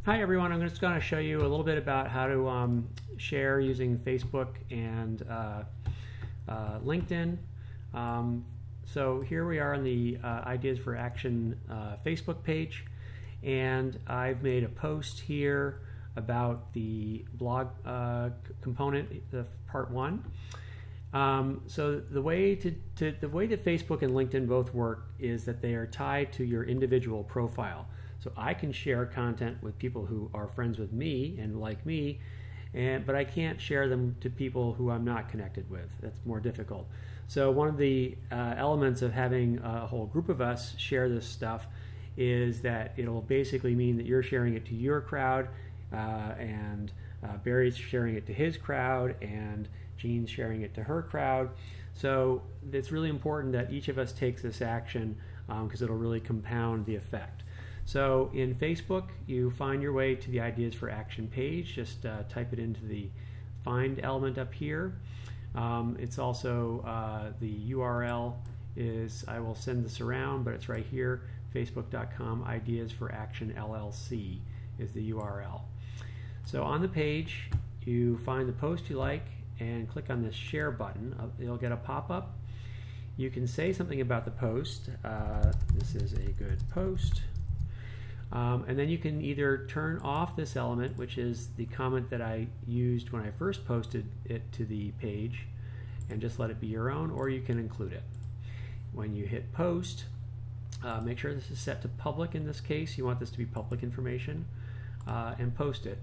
Hi everyone, I'm just going to show you a little bit about how to share using Facebook and LinkedIn. So here we are on the Ideas for Action Facebook page, and I've made a post here about the blog component, the part 1. So the way that Facebook and LinkedIn both work is that they are tied to your individual profile. So I can share content with people who are friends with me and like me, but I can't share them to people who I'm not connected with. That's more difficult. So one of the elements of having a whole group of us share this stuff is that it'll basically mean that you're sharing it to your crowd, and Barry's sharing it to his crowd, and Jean's sharing it to her crowd. So it's really important that each of us takes this action because it'll really compound the effect. So in Facebook, you find your way to the Ideas for Action page. Just type it into the Find element up here. It's also the URL is, I will send this around, but it's right here, facebook.com Ideas for Action LLC is the URL. So on the page, you find the post you like and click on this share button. You'll get a pop-up. You can say something about the post. This is a good post. And then you can either turn off this element, which is the comment that I used when I first posted it to the page, and just let it be your own, or you can include it. When you hit post, make sure this is set to public in this case. You want this to be public information, and post it.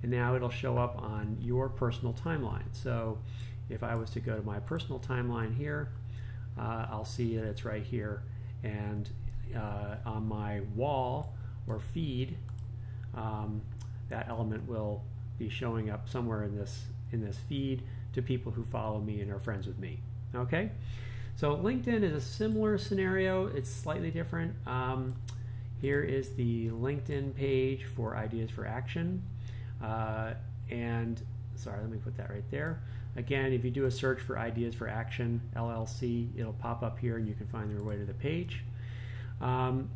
And now it'll show up on your personal timeline. So if I was to go to my personal timeline here, I'll see that it's right here. And on my wall or feed, that element will be showing up somewhere in this feed to people who follow me and are friends with me. Okay, so LinkedIn is a similar scenario. It's slightly different. Here is the LinkedIn page for Ideas for Action, and sorry, let me put that right there. Again, if you do a search for Ideas for Action LLC, it'll pop up here and you can find your way to the page.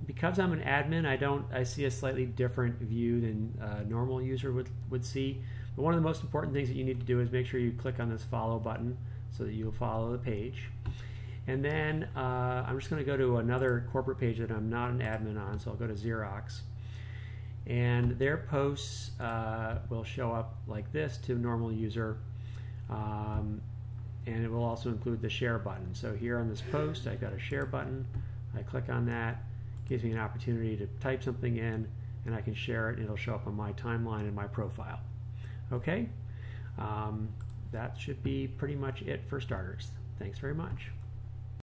Because I'm an admin, I see a slightly different view than a normal user would see. But one of the most important things that you need to do is make sure you click on this follow button so that you'll follow the page. And then I'm just going to go to another corporate page that I'm not an admin on, so I'll go to Xerox. And their posts will show up like this to a normal user. And it will also include the share button. So here on this post, I've got a share button. I click on that, gives me an opportunity to type something in, and I can share it, and it'll show up on my timeline and my profile. Okay, that should be pretty much it for starters. Thanks very much.